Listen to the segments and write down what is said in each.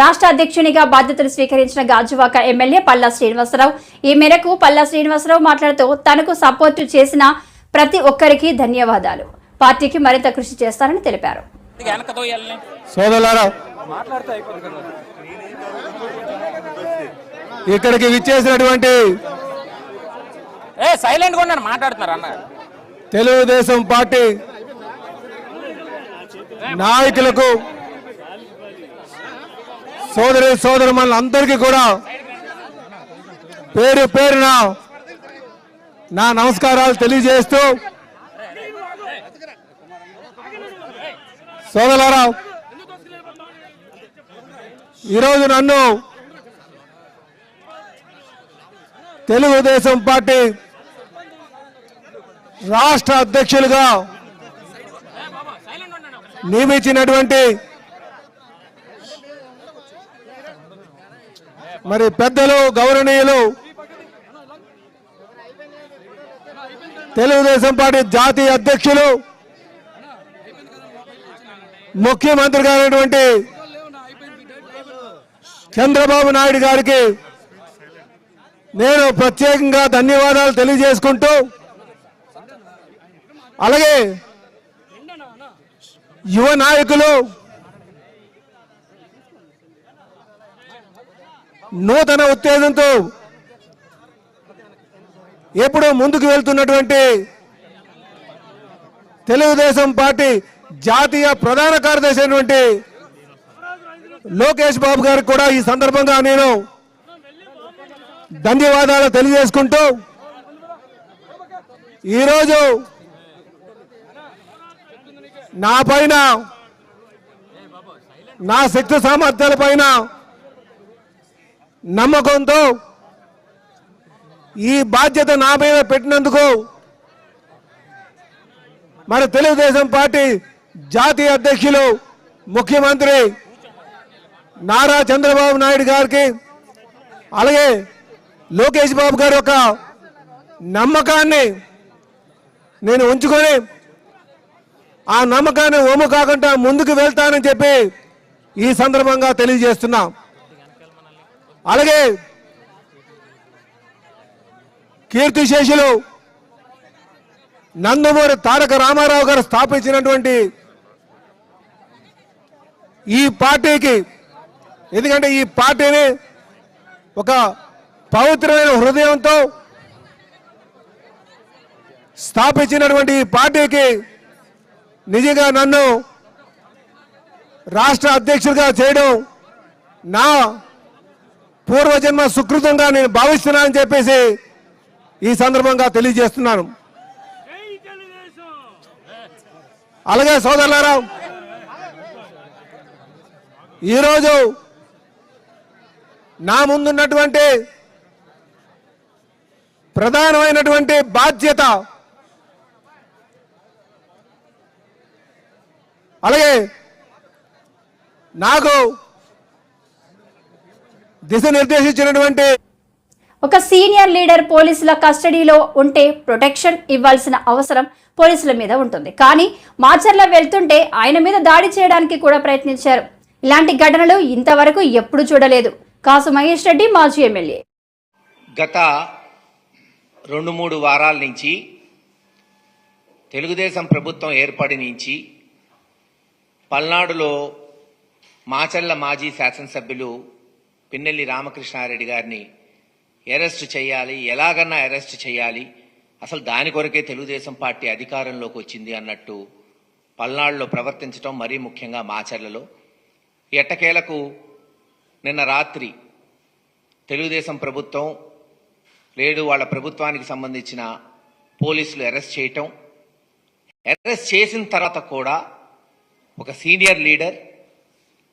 రాష్ట్ర అధ్యక్షునిగా బాధ్యతలు స్వీకరించిన గాజువాక ఎమ్మెల్యే పల్లా శ్రీనివాసరావు. ఈ మేరకు పల్లా శ్రీనివాసరావు మాట్లాడుతూ తనకు సపోర్టు చేసిన ప్రతి ఒక్కరికి ధన్యవాదాలు, పార్టీకి మరింత కృషి చేస్తారని తెలిపారు. ఇక్కడికి విచ్చేసినటువంటి తెలుగుదేశం పార్టీ నాయకులకు, సోదరి సోదరులందరికీ కూడా పేరు పేరున నా నమస్కారాలు తెలియజేస్తూ, సోదరులారా, ఈరోజు నన్ను తెలుగుదేశం పార్టీ రాష్ట్ర అధ్యక్షులుగా నియమించినటువంటి మరి పెద్దలు, గౌరవనీయులు తెలుగుదేశం పార్టీ జాతీయ అధ్యక్షులు, ముఖ్యమంత్రి గారైనటువంటి చంద్రబాబు నాయుడు గారికి నేను ప్రత్యేకంగా ధన్యవాదాలు తెలియజేసుకుంటూ, అలాగే యువ నాయకులు, నూతన ఉత్తేజంతో ఎప్పుడూ ముందుకు వెళ్తున్నటువంటి తెలుగుదేశం పార్టీ జాతీయ ప్రధాన కార్యదర్శి అయినటువంటి లోకేష్ బాబు గారికి కూడా ఈ సందర్భంగా నేను ధన్యవాదాలు తెలియజేసుకుంటూ, ఈరోజు నా పైన, నా శక్తి సామర్థ్యాల పైన నమ్మకంతో ఈ బాధ్యత నా మీద పెట్టినందుకు మరి తెలుగుదేశం పార్టీ జాతీయ అధ్యక్షులు, ముఖ్యమంత్రి నారా చంద్రబాబు నాయుడు గారికి, అలాగే లోకేష్ బాబు గారి యొక్క నమ్మకాన్ని నేను ఉంచుకొని ఆ నమ్మకాన్ని ఒమ్ము కాకుండా ముందుకు వెళ్తానని చెప్పి ఈ సందర్భంగా తెలియజేస్తున్నా. అలాగే కీర్తిశేషులు నందమూరి తారక రామారావు గారు స్థాపించినటువంటి ఈ పార్టీకి, ఎందుకంటే ఈ పార్టీని ఒక పవిత్రమైన హృదయంతో స్థాపించినటువంటి ఈ పార్టీకి నిజంగా నన్ను రాష్ట్ర అధ్యక్షుడిగా చేయడం నా పూర్వజన్మ సుకృతంగా నేను భావిస్తున్నానని చెప్పేసి ఈ సందర్భంగా తెలియజేస్తున్నాను. అలాగే సోదరులారా, ఈరోజు నా ముందున్నటువంటి ప్రధానమైనటువంటి బాధ్యత, అలాగే నాకు దిశ నిర్దేశించినటువంటి ఒక సీనియర్ లీడర్ పోలీసుల కస్టడీలో ఉంటే ప్రొటెక్షన్ ఇవ్వాల్సిన అవసరం పోలీసుల మీద ఉంటుంది. కానీ మాచర్ల వెళ్తుంటే ఆయన మీద దాడి చేయడానికి కూడా ప్రయత్నించారు. ఇలాంటి ఘటనలు ఇంతవరకు ఎప్పుడు చూడలేదు. కాసు మహేష్ రెడ్డి, మాజీ ఎమ్మెల్యే. గత 2-3 వారాల నుంచి తెలుగుదేశం ప్రభుత్వం ఏర్పడి నుంచి పల్నాడులో మాచర్ల మాజీ శాసనసభ్యులు పిన్నెల్లి రామకృష్ణారెడ్డి గారిని అరెస్ట్ చేయాలి, ఎలాగన్నా అరెస్ట్ చేయాలి, అసలు దాని కొరకే తెలుగుదేశం పార్టీ అధికారంలోకి వచ్చింది అన్నట్టు పల్నాడులో ప్రవర్తించడం, మరీ ముఖ్యంగా మాచర్లలో ఎట్టకేలకు నిన్న రాత్రి తెలుగుదేశం ప్రభుత్వం లేడు వాళ్ళ ప్రభుత్వానికి సంబంధించిన పోలీసులు అరెస్ట్ చేయటం, అరెస్ట్ చేసిన తర్వాత కూడా ఒక సీనియర్ లీడర్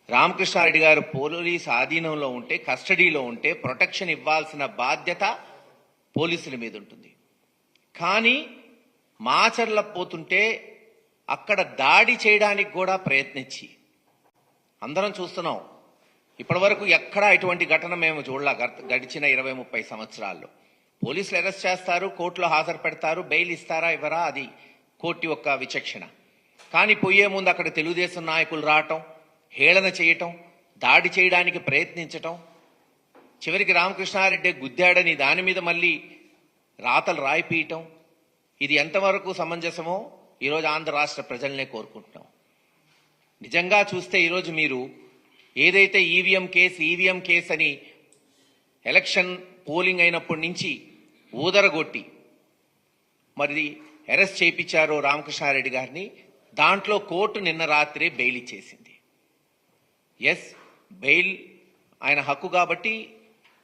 రామకృష్ణారెడ్డి గారు పోలీసు ఆధీనంలో ఉంటే, కస్టడీలో ఉంటే ప్రొటెక్షన్ ఇవ్వాల్సిన బాధ్యత పోలీసుల మీద ఉంటుంది. కానీ మాచర్ల పోతుంటే అక్కడ దాడి చేయడానికి కూడా ప్రయత్నించి, అందరం చూస్తున్నాం, ఇప్పటివరకు ఎక్కడా ఇటువంటి ఘటన మేము చూడలా. గడిచిన 20-30 సంవత్సరాల్లో పోలీసులు అరెస్ట్ చేస్తారు, కోర్టులో హాజరు పెడతారు, బెయిల్ ఇస్తారా ఇవ్వరా అది కోర్టు యొక్క విచక్షణ. కానీ పోయే ముందు అక్కడ తెలుగుదేశం నాయకులు రావటం, హేళన చేయటం, దాడి చేయడానికి ప్రయత్నించటం, చివరికి రామకృష్ణారెడ్డి గుద్దాడని దాని మీద మళ్ళీ రాతలు రాయిపీయటం, ఇది ఎంతవరకు సమంజసమో ఈరోజు ఆంధ్ర రాష్ట్ర ప్రజలనే కోరుకుంటున్నాం. నిజంగా చూస్తే ఈరోజు మీరు ఏదైతే ఈవీఎం కేసు అని ఎలక్షన్ పోలింగ్ అయినప్పటి నుంచి ఊదరగొట్టి మరి అరెస్ట్ చేయించారో రామకృష్ణారెడ్డి గారిని, దాంట్లో కోర్టు నిన్న రాత్రే బెయిల్ ఇచ్చేసింది. ఎస్, బెయిల్ ఆయన హక్కు కాబట్టి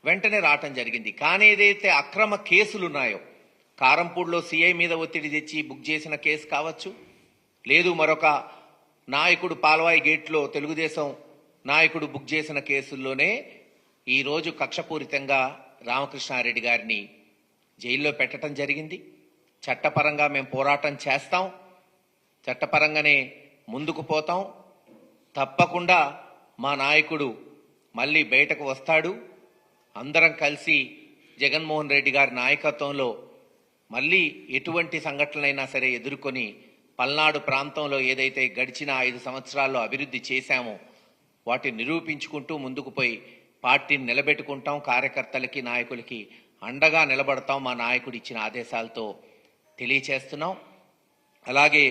వెంటనే రావటం జరిగింది. కానీ ఏదైతే అక్రమ కేసులు ఉన్నాయో, కారంపూడిలో సిఐ మీద ఒత్తిడి తెచ్చి బుక్ చేసిన కేసు కావచ్చు, లేదు మరొక నాయకుడు పాల్వాయి గేట్లో తెలుగుదేశం నాయకుడు బుక్ చేసిన కేసుల్లోనే ఈరోజు కక్షపూరితంగా రామకృష్ణారెడ్డి గారిని జైల్లో పెట్టడం జరిగింది. చట్టపరంగా మేము పోరాటం చేస్తాం, చట్టపరంగానే ముందుకు పోతాం. తప్పకుండా మా నాయకుడు మళ్ళీ బయటకు వస్తాడు. అందరం కలిసి జగన్మోహన్ రెడ్డి గారి నాయకత్వంలో మళ్ళీ ఎటువంటి సంఘటనలైనా సరే ఎదుర్కొని పల్నాడు ప్రాంతంలో ఏదైతే గడిచిన 5 సంవత్సరాల్లో అభివృద్ధి చేశామో వాటిని నిరూపించుకుంటూ ముందుకు పోయి పార్టీని నిలబెట్టుకుంటాం. కార్యకర్తలకి నాయకులకి అండగా నిలబడతాం మా నాయకుడు ఇచ్చిన ఆదేశాలతో తెలియచేస్తున్నాం. అలాగే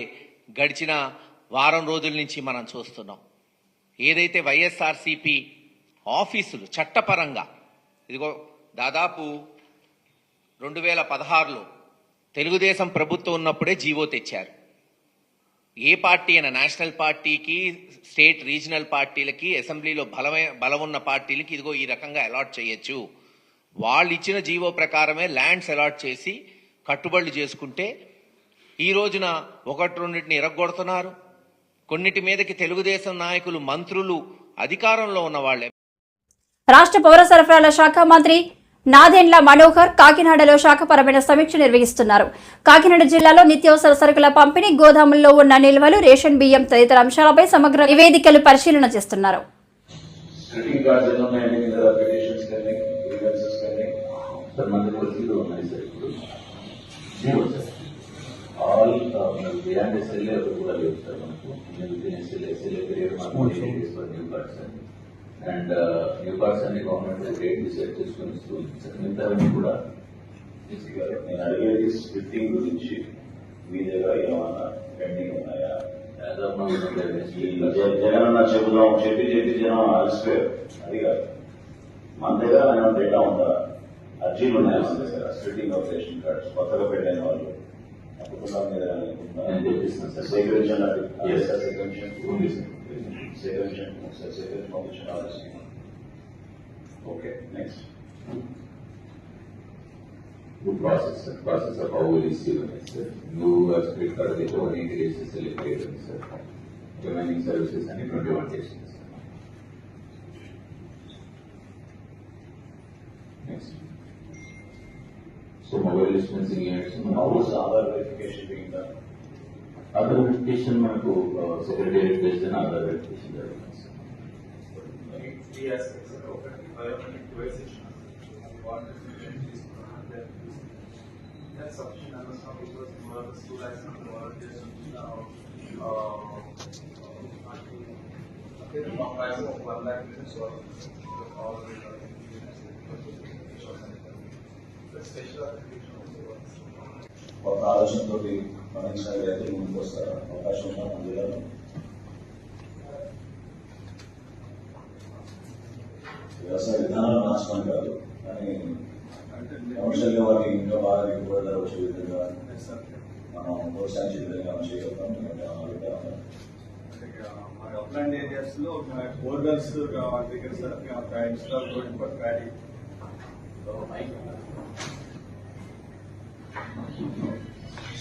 గడిచిన వారం రోజుల నుంచి మనం చూస్తున్నాం ఏదైతే వైఎస్ఆర్సీపీ ఆఫీసులు చట్టపరంగా, ఇదిగో దాదాపు 2016లో తెలుగుదేశం ప్రభుత్వం ఉన్నప్పుడే జీవో తెచ్చారు. ఏ పార్టీ అయినా, నేషనల్ పార్టీకి, స్టేట్ రీజనల్ పార్టీలకి, అసెంబ్లీలో బలం ఉన్న పార్టీలకి ఇదిగో ఈ రకంగా అలాట్ చేయొచ్చు. వాళ్ళు ఇచ్చిన జీవో ప్రకారమే ల్యాండ్స్ అలాట్ చేసి కట్టుబడులు చేసుకుంటే ఈ రోజున 1-2 ఇరగొడుతున్నారు. కొన్నిటి మీదకి తెలుగుదేశం నాయకులు, మంత్రులు, అధికారంలో ఉన్న వాళ్ళే. రాష్ట్ర పౌర సరఫరాల శాఖ మంత్రి నాదెండ్ల మనోహర్ కాకినాడలో శాఖపరమైన సమీక్ష నిర్వహిస్తున్నారు. కాకినాడ జిల్లాలో నిత్యావసర సరుకుల పంపిణీ, గోదాముల్లో ఉన్న నిల్వలు, రేషన్ బియ్యం తదితర అంశాలపై సమగ్ర నివేదికలు పరిశీలన చేస్తున్నారు. అండ్ న్యూ కార్డ్స్ అన్ని గవర్నమెంట్ రేట్ డిసైడ్ చేసుకుని ఇస్తుంది. మిగతావన్నీ కూడా నేను అడిగేది స్ప్లిట్టింగ్ గురించి మీ దగ్గర ఏమన్నా పెండింగ్ ఉన్నాయా? జగన్ అన్న చెబుదాం చెప్పి జనం అలసిపోయారు. అది కాదు, మన దగ్గర ఏమైనా డేటా ఉందా? అర్జీలు ఉన్నాయా మన దగ్గర? స్ప్లిట్టింగ్ ఆఫ్ రేషన్ కార్డ్స్ కొత్తగా పెట్టిన వాళ్ళు కుటుంబం మీద సేకరించండి. Okay, next. The process of how we receive it, sir. You have split card with 180 days to celebrate it, sir. Remaining services and 21 days. Next. So mobile dispensing units. How was Aadhaar verification being done? Aadhaar verification మనకు secretariat based on Aadhaar verification జరుగుతుంది, sir. Yes, biometric device that's sufficient understand because you are the 2 lakhs of volunteers now the price of 1 lakh is all the special application ఒక ఆలోచనతో గమనించిన రైతులు ముందుకు వస్తారు. అవకాశం ఉన్న జిల్లాలో వ్యవసాయ విధానాలు నాశనం కాదు, కానీ కమర్షియల్ గా వాటి ఇంకా బాగా ఎక్కువ వచ్చే విధంగా మనం ప్రోత్సహించే విధంగా మనం చేయగలుగుతాం. my upland areas లో బోర్డర్స్ వాటి దగ్గర sir install road for paddy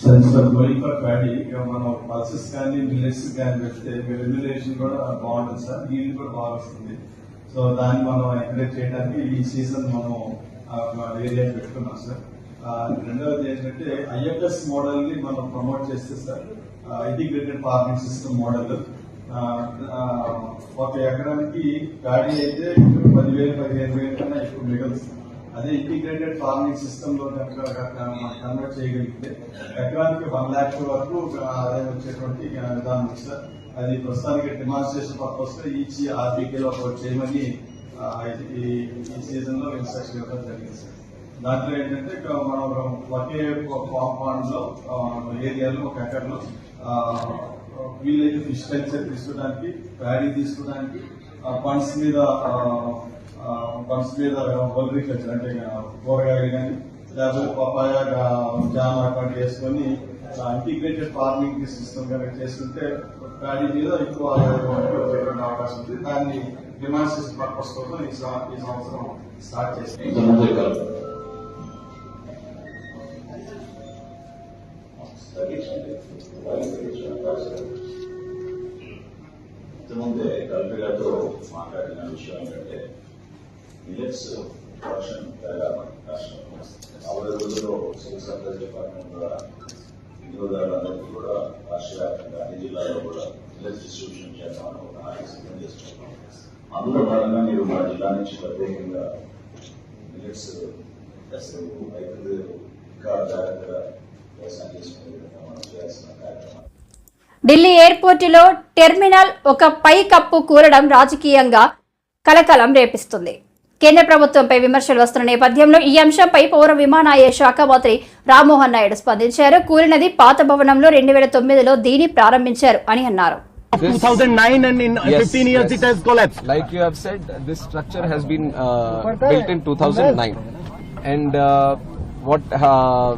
sir going for paddy మనం పల్సెస్ కానీ మిల్లెట్స్ కానీ పెడితే రెమ్యులేషన్ కూడా బాగుంటుంది సార్, నీళ్ళు కూడా బాగా వస్తుంది. సో దాన్ని మనం ఎంకరేజ్ చేయడానికి ఈ సీజన్ మనం ఏరియా పెట్టుకున్నాం సార్. రెండవది ఏంటంటే ఐఎఫ్ఎస్ మోడల్ ని మనం ప్రమోట్ చేస్తే sir, integrated farming system model. ఒక ఎకరానికి గాడి అయితే 10,000-15,000 కన్నా ఎక్కువ మిగులుతుంది. అదే ఇంటిగ్రేటెడ్ ఫార్మింగ్ సిస్టమ్ లో కనుక కన్వర్ట్ చేయగలిగితే ఎకరానికి 1 lakh వరకు ఆదాయం వచ్చేటువంటి విధానం ఉంది సార్. అది ప్రస్తుతానికి డెమాన్స్ట్రేషన్ పర్పస్ లో ఈచ్ ఆర్బీకేలో చేయమని ఈ సీజన్ లో ఇన్స్ట్రక్షన్ ఇవ్వడం జరిగింది సార్. దాంట్లో ఏంటంటే మనం ఒకే కాంపౌండ్ లో ఏరియాలో ఒక ఎకర్లో వీలైతే ఫిష్ కల్చర్ తీసుకోవడానికి, ప్యాడీ తీసుకోవడానికి, ఫండ్స్ మీద అగ్రికల్చర్ అంటే కూరగాయలు కానీ లేకపోతే పపాయ, జామ అటువంటి వేసుకొని ఇంటిగ్రేటెడ్ ఫార్మింగ్ సిస్టమ్ కనుక చేసుకుంటే ప్యాడీ మీద ఎక్కువ వచ్చేటువంటి అవకాశం ఉంది. దాన్ని డెమాన్స్ట్రేషన్ పర్పస్ కోసం ఈ సంవత్సరం స్టార్ట్ చేస్తాం. ఇంతకుముందే కలెక్టర్ గారితో మాట్లాడిన విషయం ఏంటంటే మిల్లెట్స్ ప్రొడక్షన్ పెరగాలి రాష్ట్రంలో. రాబోయే రోజుల్లో సివిల్ సప్లైస్ డిపార్ట్మెంట్ ద్వారా వినియోగదారులందరికీ కూడా రాష్ట్ర వ్యాప్తంగా అన్ని జిల్లాల్లో కూడా మిల్లెట్స్ డిస్ట్రిబ్యూషన్ చేద్దామని ఒక నాయకు సిద్ధం చేస్తున్నాం. అందులో భాగంగా మీరు మా జిల్లా నుంచి ప్రత్యేకంగా మిల్లెట్స్ రైతులు ఇంకా జాగ్రత్తగా వ్యవసాయం చేసుకునే విధంగా మనం చేయాల్సిన కార్యక్రమం. ఢిల్లీ ఎయిర్పోర్టులో టెర్మినల్ ఒక పై కప్పు కూలడం రాజకీయంగా కలకలం రేపిస్తుంది. కేంద్ర ప్రభుత్వంపై విమర్శలు వస్తున్న నేపథ్యంలో ఈ అంశంపై పౌర విమానయాన శాఖ మంత్రి రామ్మోహన్ నాయుడు స్పందించారు. కూలినది పాత భవనంలో 2009లో దీన్ని ప్రారంభించారు అని అన్నారు. 2009 and in 15 years it has collapsed. Like you have said, this structure has been built in 2009, and what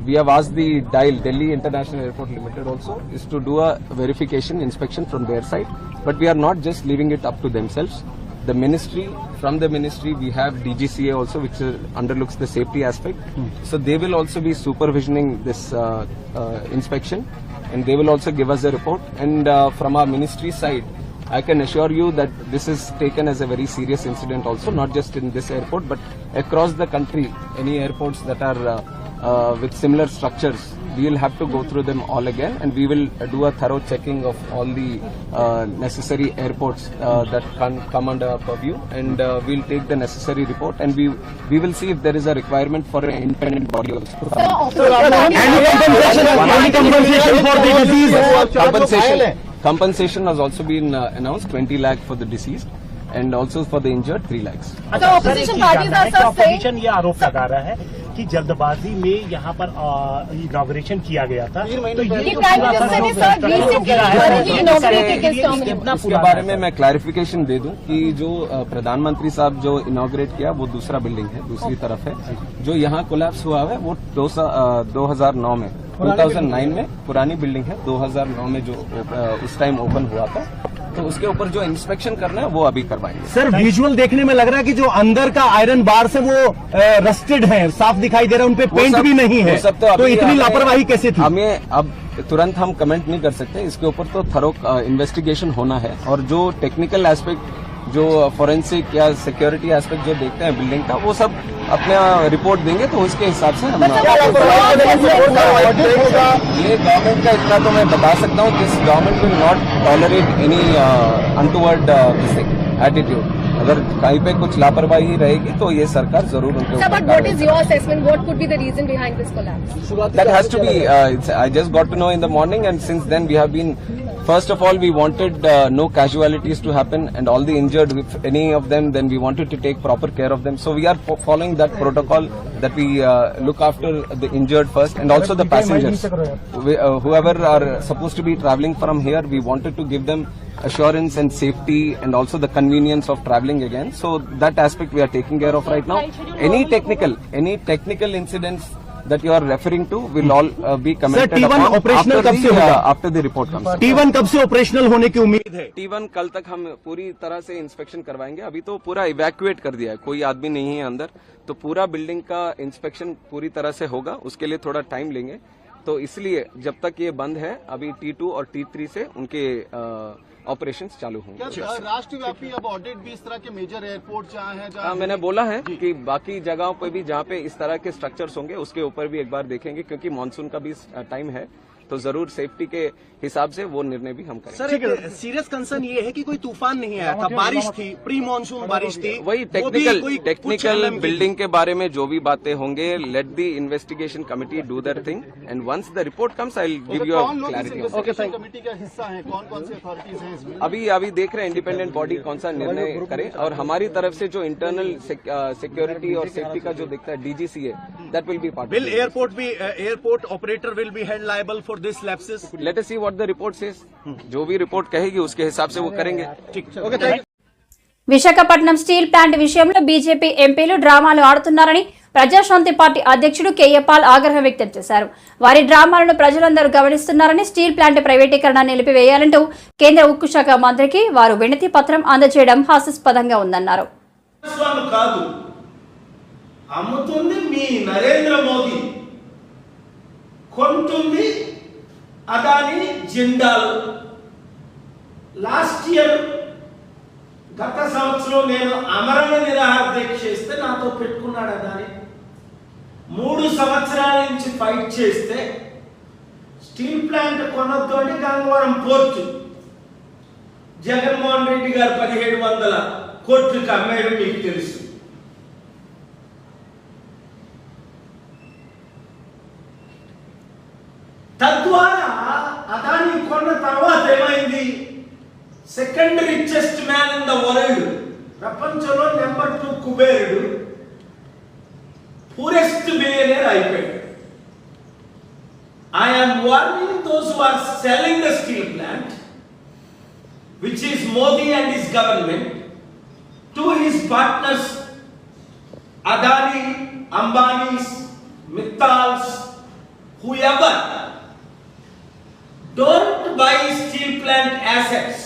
we have asked the DIAL, Delhi International Airport Limited, also is to do a verification inspection from their side. But we are not just leaving it up to themselves. The ministry, from the ministry, we have DGCA also, which underlooks the safety aspect. So they will also be supervisioning this inspection, and they will also give us a report. And from our ministry side, I can assure you that this is taken as a very serious incident also, not just in this airport, but across the country, any airports that are with similar structures, we will have to go through them all again, and we will do a thorough checking of all the necessary airports that can come under our purview, and we'll take the necessary report, and we will see if there is a requirement for an independent body also. Compensation has also been announced, 20 lakh for the deceased, and also for the injured 3 lakhs. So opposition parties are saying ये आरोप लगा रहा है कि जल्दबाजी में यहाँ पर इनॉग्रेशन किया गया था, तो इसके बारे में मैं क्लैरिफिकेशन दे दूं कि जो प्रधानमंत्री साहब जो इनॉग्रेट किया वो दूसरा बिल्डिंग है, दूसरी तरफ है. जो यहाँ कोलैप्स हुआ है वो 2009 में 2009 में पुरानी बिल्डिंग है, 2009 में जो उस टाइम ओपन हुआ था, तो उसके ऊपर जो इंस्पेक्शन करना है वो अभी करवाएंगे. सर विजुअल देखने में लग रहा है कि जो अंदर का आयरन बार से वो रस्टेड है, साफ दिखाई दे रहा है, उनपे पेंट भी नहीं है, तो इतनी लापरवाही कैसे थी? हमें अब तुरंत हम कमेंट नहीं कर सकते, इसके ऊपर तो थरो इन्वेस्टिगेशन होना है, और जो टेक्निकल एस्पेक्ट, जो फॉरेंसिक या सिक्योरिटी एस्पेक्ट जो देखते हैं बिल्डिंग का, वो सब अपना रिपोर्ट देंगे, तो उसके हिसाब से हम ये गवर्नमेंट का इतना तो मैं बता सकता हूँ कि government will not tolerate any untoward attitude. अगर कहीं पे कुछ लापरवाही रहेगी तो ये सरकार जरूर उनके ऊपर. But what is your assessment? What could be the reason behind this collapse? That has to be. I just got to know in the morning, and since then we have been. First of all, we wanted no casualties to happen, and all the injured, if any of them, then we wanted to take proper care of them. So we are following that protocol, that we look after the injured first, and also the passengers. Whoever are supposed to be traveling from here, we wanted to give them assurance and safety, and also the convenience of traveling again. So that aspect we are taking care of right now. Any technical incidents that you are referring to will all be commented T1 upon operational कब से होगा? after the report comes. T1 कब से operational होने की उम्मीद है? T1 कल तक हम पूरी तरह से इंस्पेक्शन करवाएंगे. अभी तो पूरा इवैक्यूएट कर दिया है, कोई आदमी नहीं है अंदर, तो पूरा बिल्डिंग का इंस्पेक्शन पूरी तरह से होगा. उसके लिए थोड़ा टाइम लेंगे, तो इसलिए जब तक ये बंद है, अभी T2 और T3 से उनके ऑपरेशंस चालू होंगे. राष्ट्रव्यापी अब ऑडिट भी इस तरह के मेजर एयरपोर्ट जहाँ हैं, मैंने बोला है कि बाकी जगहों पे भी जहाँ पे इस तरह के स्ट्रक्चर्स होंगे उसके ऊपर भी एक बार देखेंगे, क्योंकि मानसून का भी टाइम है, तो जरूर सेफ्टी के हिसाब से वो निर्णय भी हम करेंगे। सर, एक सीरियस कंसर्न ये है कि कोई तूफान नहीं आया था, बारिश थी, प्री मानसून बारिश थी। वही टेक्निकल बिल्डिंग के बारे में जो भी बातें होंगे, let the investigation committee do their thing and once the report comes I will give you a clarity. Committee का हिस्सा है, कौन सी अथॉरिटीज हैं इसमें? अभी देख रहे हैं इंडिपेंडेंट बॉडी कौन सा निर्णय करे, और हमारी तरफ से जो इंटरनल सिक्योरिटी और सेफ्टी का जो दिखता है डीजीसी है, that will be part. Will airport operator will be held liable for this lapses? Let us see what the report says. जो भी रिपोर्ट कहेगी उसके हिसाब से वो करेंगे। ठीक, okay, thank you. Visakhapatnam steel plant విషయంలో బీజేపీ ఎంపీలు డ్రామాలు ఆడుతున్నారని ప్రజాశాంతి పార్టీ అధ్యక్షుడు కేఏ పాల్ ఆగ్రహం వ్యక్తం చేశారు. వారి డ్రామాలను ప్రజలందరూ గమనిస్తున్నారని, స్టీల్ ప్లాంట్ ప్రైవేటీకరణ నిలిపివేయాలంటూ కేంద్ర ఉక్కు శాఖ మంత్రికి వారు వినతి పత్రం అందజేయడం హాస్యాస్పదంగా ఉందన్నారు. కాదు, అమ్ముతుంది మీ నరేంద్ర మోదీ, కొంటుంది అదాని జిందాల్. లాస్ట్ ఇయర్ గత సంవత్సరం నేను అమరణ నిరాహార దీక్ష చేస్తే నాతో పెట్టుకున్నాడు అదాని. 3 సంవత్సరాల నుంచి ఫైట్ చేస్తే స్టీల్ ప్లాంట్ కొనొద్దు అని గంగవరం పోర్టు జగన్మోహన్ రెడ్డి గారు 1700 కోట్లకు అమ్మాడు, మీకు తెలుసు. తద్వారా అదాని కొన్న తర్వాత ఏమైంది? Second richest man in the world, ప్రపంచంలో నెంబర్ 2 కుబేరుడు, పూరెస్ట్ బిలియనీర్ అయిపోయాడు. I am warning those who are selling the steel plant, which is Modi and his government, to his partners Adani, Ambani's, Mittals, whoever. Don't buy steel plant assets.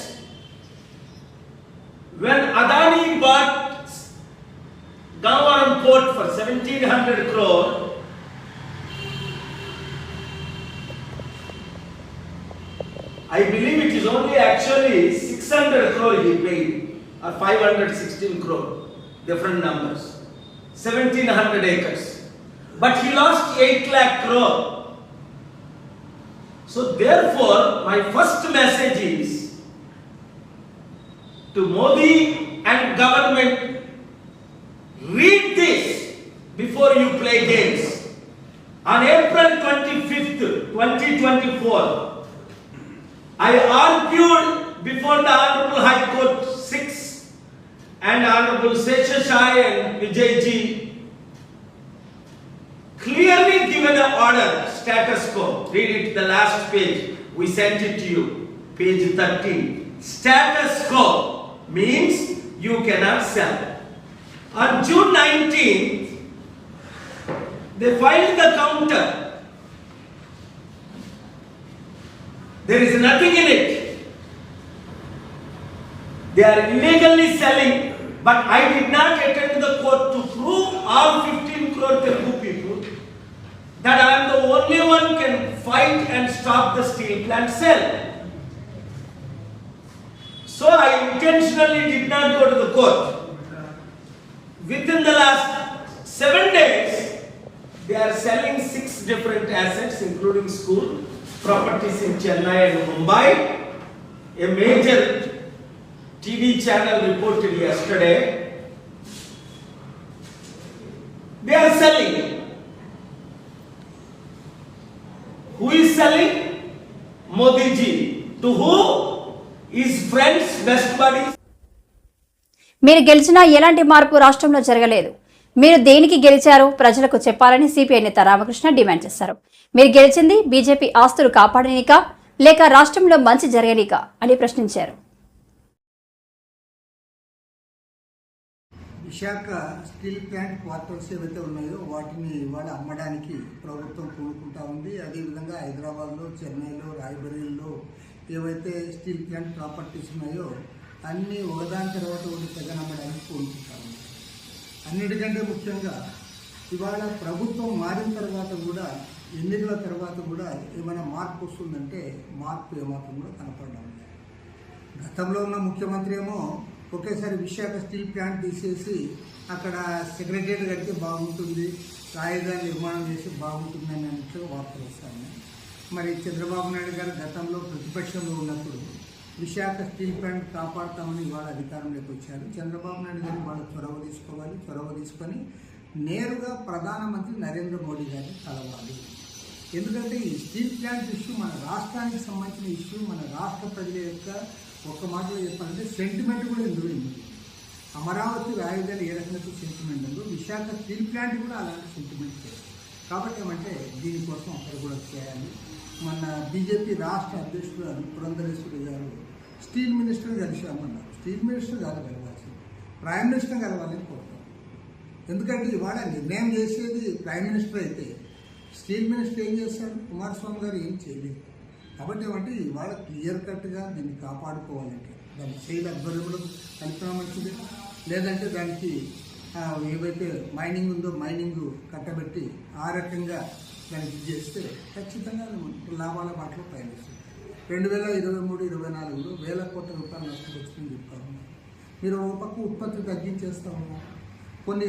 When Adani bought Gangavaram port for 1700 crore, I believe it is only actually 600 crore he paid, or 516 crore, different numbers, 1700 acres. But he lost 8 lakh crore. So therefore, my first message is to Modi and government, read this before you play games. On April 25th, 2024, I argued before the Honorable High Court 6 and Honorable Seshashai and Vijayji, clearly given an order, status quo. Read it, the last page. We sent it to you, page 13. Status quo means you cannot sell. On June 19th, they filed the counter. There is nothing in it. They are illegally selling, but I did not attend the court to prove all 15 crore Telugu people that I am the only one can fight and stop the steel plant sale. So I intentionally did not go to the court. Within the last 7 days, they are selling 6 different assets, including school properties in Chennai and Mumbai. A major TV channel reported yesterday. They are selling. Who is selling? Modi ji. To who? His friends, best buddies. మీరు గెలిచినా ఎలాంటి మార్పు రాష్ట్రంలో జరగలేదు. మీరు దేనికి గెలిచారో ప్రజలకు చెప్పాలని సిపిఐ నేత రామకృష్ణ డిమాండ్ చేశారు. మీరు గెలిచింది బీజేపీ ఆస్తులు కాపాడనీక లేక రాష్ట్రంలో మంచి జరగనీక అని ప్రశ్నించారు. విశాఖ స్టీల్ ప్లాంట్ క్వార్టర్స్ ఏవైతే ఉన్నాయో వాటిని ఇవాళ అమ్మడానికి ప్రభుత్వం పూనుకుంటా ఉంది. అదేవిధంగా హైదరాబాద్లో, చెన్నైలో, రాయ్బరేలీలో ఏవైతే స్టీల్ ప్లాంట్ ప్రాపర్టీస్ ఉన్నాయో అన్నీ ఒకదాని తర్వాత ఒకటి తెగనమ్మడానికి పూనుకుంటా ఉంది. అన్నిటికంటే ముఖ్యంగా ఇవాళ ప్రభుత్వం మారిన తర్వాత కూడా, ఎన్నికల తర్వాత కూడా ఏమైనా మార్పు వస్తుందంటే మార్పు ఏమాత్రం కూడా కనపడడం. గతంలో ఉన్న ముఖ్యమంత్రి ఏమో ఒకేసారి విశాఖ స్టీల్ ప్లాంట్ తీసేసి అక్కడ సెక్రటరియట్ కడితే బాగుంటుంది, రాజధాని నిర్మాణం చేసి బాగుంటుంది అని అన్నట్లుగా వార్తలు వస్తాయి. మరి చంద్రబాబు నాయుడు గారు గతంలో ప్రతిపక్షంలో ఉన్నప్పుడు విశాఖ స్టీల్ ప్లాంట్ కాపాడుతామని ఇవాళ అధికారంలోకి వచ్చారు. చంద్రబాబు నాయుడు గారు వాళ్ళు చొరవ తీసుకొని నేరుగా ప్రధానమంత్రి నరేంద్ర మోడీ గారిని కలవాలి. ఎందుకంటే ఈ స్టీల్ ప్లాంట్ ఇష్యూ మన రాష్ట్రానికి సంబంధించిన ఇష్యూ, మన రాష్ట్ర ప్రజల యొక్క ఒక మాటలో చెప్పాలంటే సెంటిమెంట్ కూడా ఇందులో ఉంది. అమరావతి రాజధాని ఏ రకమైన సెంటిమెంట్ ఉందో విశాఖ స్టీల్ ప్లాంట్ కూడా అలాంటి సెంటిమెంట్ లేదు. కాబట్టి ఏమంటే దీనికోసం అక్కడ కూడా చేయాలి. మన బీజేపీ రాష్ట్ర అధ్యక్షుడు పురంధరేశ్వరి గారు స్టీల్ మినిస్టర్ కలిసామన్నారు. స్టీల్ మినిస్టర్ కాదు కలవాల్సింది, ప్రైమ్ మినిస్టర్ కలవాలని కోరుతాం. ఎందుకంటే ఇవాళ నిర్ణయం చేసేది ప్రైమ్ మినిస్టర్ అయితే స్టీల్ మినిస్టర్ ఏం చేస్తాడు? కుమారస్వామి గారు ఏం చేయలేదు. కాబట్టి ఏమంటే ఇవాళ క్లియర్ కట్గా దీన్ని కాపాడుకోవాలంటే దాన్ని శైలి అధ్వర్యంలో కలిపడం మంచిది. లేదంటే దానికి ఏవైతే మైనింగ్ ఉందో మైనింగ్ కట్టబెట్టి ఆ రకంగా దానికి చేస్తే ఖచ్చితంగా లాభాల బాటలో పయనిస్తుంది. 2023-24లో వేల కోట్ల రూపాయలు నష్టం వచ్చిందని చెప్తా ఉన్నారు. మీరు ఒక పక్క ఉత్పత్తి తగ్గించేస్తూ ఉన్నారు, కొన్ని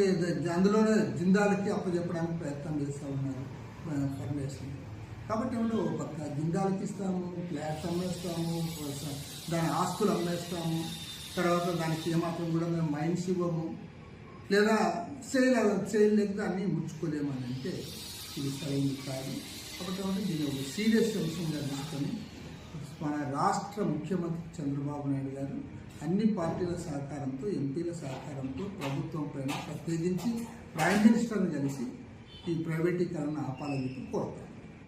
అందులోనే జిందాలకి అప్పచెప్పడానికి ప్రయత్నం చేస్తూ ఉన్నారు ఫర్మేషన్. కాబట్టి ఏమంటే ఒక పక్క జిందాలకి ఇస్తాము, ఫ్లాట్స్ అమ్మేస్తాము, దాని ఆస్తులు అమ్మేస్తాము, తర్వాత దానికి ఏమాత్రం కూడా మేము మైన్స్ ఇవ్వము, లేదా సేల్ లేక దాన్ని ముచ్చుకోలేమని అంటే ఇది సరైనది కాదు. కాబట్టి ఏమంటే దీన్ని ఒక సీరియస్ అంశంగా తీసుకొని మన రాష్ట్ర ముఖ్యమంత్రి చంద్రబాబు నాయుడు గారు అన్ని పార్టీల సహకారంతో, ఎంపీల సహకారంతో ప్రభుత్వం పైన ప్రత్యేకించి ప్రైమ్ మినిస్టర్ని కలిసి ఈ ప్రైవేటీకరణ ఆపాలని కోరుతారు.